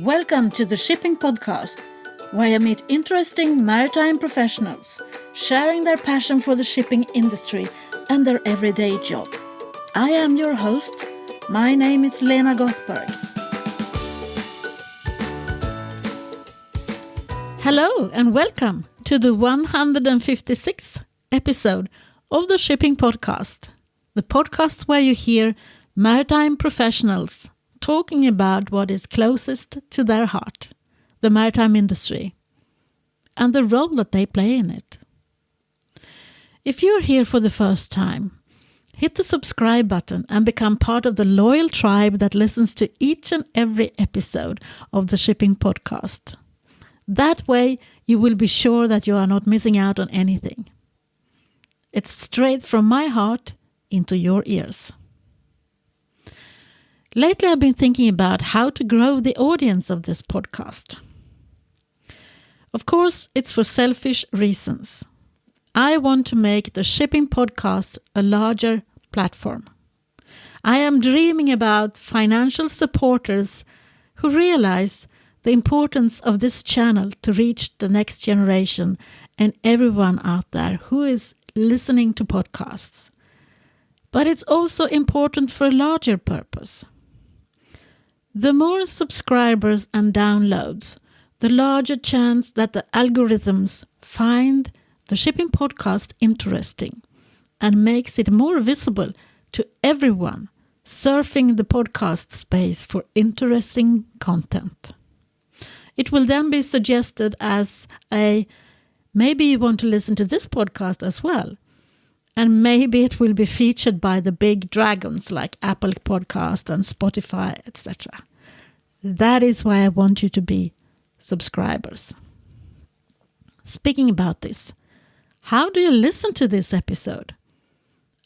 Welcome to the Shipping Podcast, where I meet interesting maritime professionals sharing their passion for the shipping industry and their everyday job. I am your host. My name is Lena Gothberg. Hello and welcome to the 156th episode of the Shipping Podcast, the podcast where you hear maritime professionals talking about what is closest to their heart, the maritime industry, and the role that they play in it. If you're here for the first time, hit the subscribe button and become part of the loyal tribe that listens to each and every episode of the Shipping Podcast. That way, you will be sure that you are not missing out on anything. It's straight from my heart into your ears. Lately, I've been thinking about how to grow the audience of this podcast. Of course, it's for selfish reasons. I want to make the Shipping Podcast a larger platform. I am dreaming about financial supporters who realize the importance of this channel to reach the next generation and everyone out there who is listening to podcasts. But it's also important for a larger purpose. The more subscribers and downloads, the larger chance that the algorithms find the Shipping Podcast interesting and makes it more visible to everyone surfing the podcast space for interesting content. It will then be suggested as maybe you want to listen to this podcast as well. And maybe it will be featured by the big dragons like Apple Podcast and Spotify, etc. That is why I want you to be subscribers. Speaking about this, how do you listen to this episode?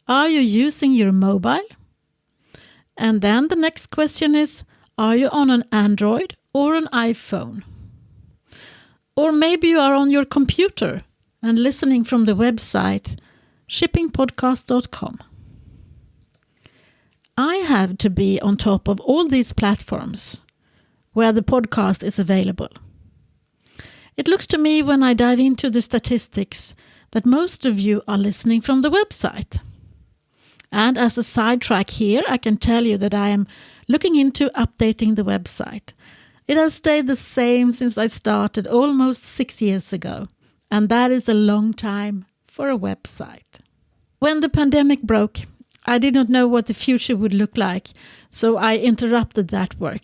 Are you using your mobile? And then the next question is, are you on an Android or an iPhone? Or maybe you are on your computer and listening from the website shippingpodcast.com. I have to be on top of all these platforms where the podcast is available. It looks to me when I dive into the statistics that most of you are listening from the website. And as a sidetrack here, I can tell you that I am looking into updating the website. It has stayed the same since I started almost 6 years ago, and that is a long time for a website. When the pandemic broke, I did not know what the future would look like, so I interrupted that work.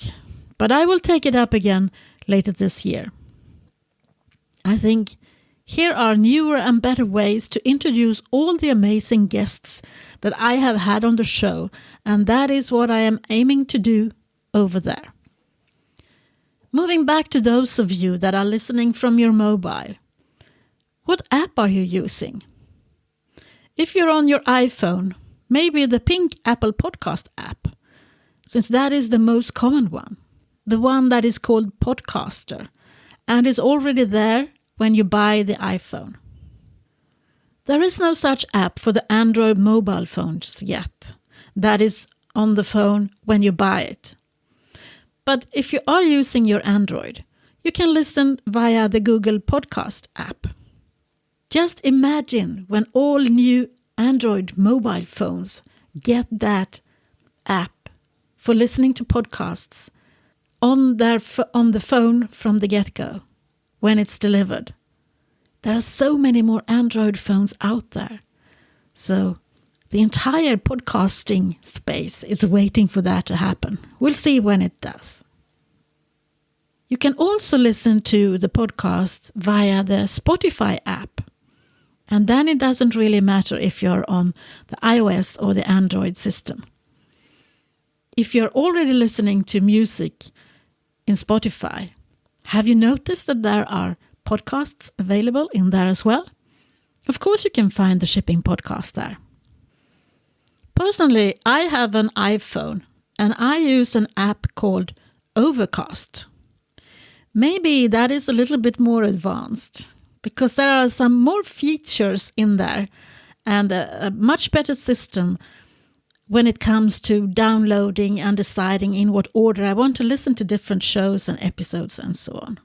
But I will take it up again later this year. I think here are newer and better ways to introduce all the amazing guests that I have had on the show, and that is what I am aiming to do over there. Moving back to those of you that are listening from your mobile, what app are you using? If you're on your iPhone, maybe the pink Apple Podcast app, since that is the most common one, the one that is called Podcaster, and is already there when you buy the iPhone. There is no such app for the Android mobile phones yet. That is on the phone when you buy it. But if you are using your Android, you can listen via the Google Podcast app. Just imagine when all new Android mobile phones get that app for listening to podcasts on the phone from the get-go when it's delivered. There are so many more Android phones out there. So the entire podcasting space is waiting for that to happen. We'll see when it does. You can also listen to the podcast via the Spotify app. And then it doesn't really matter if you're on the iOS or the Android system. If you're already listening to music in Spotify, have you noticed that there are podcasts available in there as well? Of course you can find the Shipping Podcast there. Personally, I have an iPhone and I use an app called Overcast. Maybe that is a little bit more advanced, because there are some more features in there and a much better system when it comes to downloading and deciding in what order I want to listen to different shows and episodes and so on.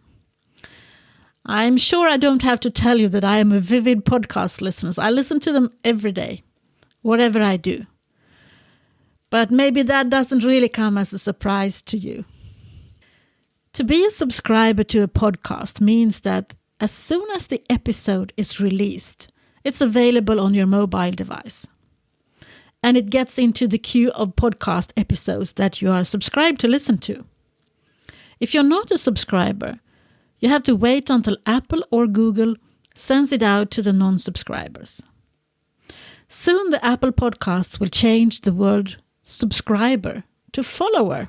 I'm sure I don't have to tell you that I am a vivid podcast listener. I listen to them every day, whatever I do. But maybe that doesn't really come as a surprise to you. To be a subscriber to a podcast means that as soon as the episode is released, it's available on your mobile device. And it gets into the queue of podcast episodes that you are subscribed to listen to. If you're not a subscriber, you have to wait until Apple or Google sends it out to the non-subscribers. Soon the Apple Podcasts will change the word subscriber to follower.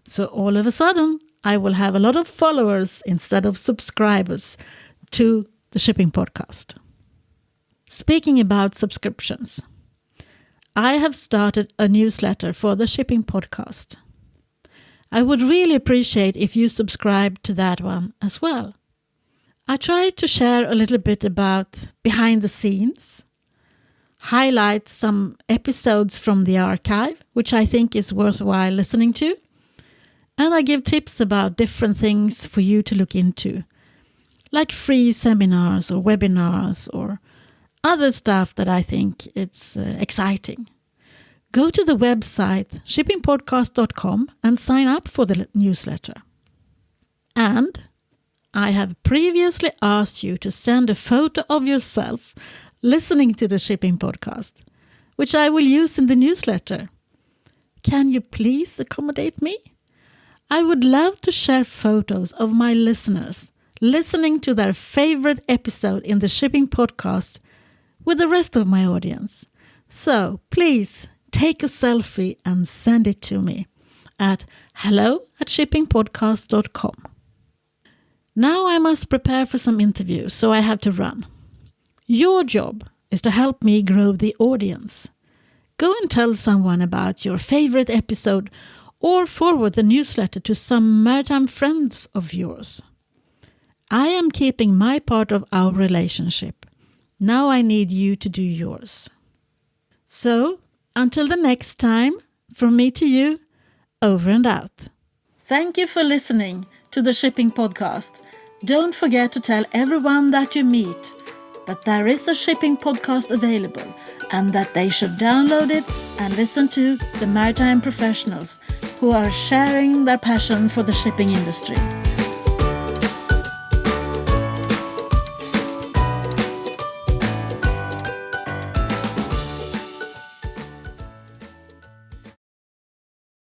So all of a sudden, I will have a lot of followers instead of subscribers to the Shipping Podcast. Speaking about subscriptions, I have started a newsletter for the Shipping Podcast. I would really appreciate if you subscribe to that one as well. I try to share a little bit about behind the scenes, highlight some episodes from the archive, which I think is worthwhile listening to, and I give tips about different things for you to look into, like free seminars or webinars or other stuff that I think it's exciting. Go to the website shippingpodcast.com and sign up for the newsletter. And I have previously asked you to send a photo of yourself listening to the Shipping Podcast, which I will use in the newsletter. Can you please accommodate me? I would love to share photos of my listeners listening to their favorite episode in the Shipping Podcast with the rest of my audience. So please take a selfie and send it to me at hello@shippingpodcast.com. Now I must prepare for some interviews, so I have to run. Your job is to help me grow the audience. Go and tell someone about your favorite episode or forward the newsletter to some maritime friends of yours. I am keeping my part of our relationship. Now I need you to do yours. So, until the next time, from me to you, over and out. Thank you for listening to the Shipping Podcast. Don't forget to tell everyone that you meet that there is a Shipping Podcast available and that they should download it and listen to the maritime professionals who are sharing their passion for the shipping industry.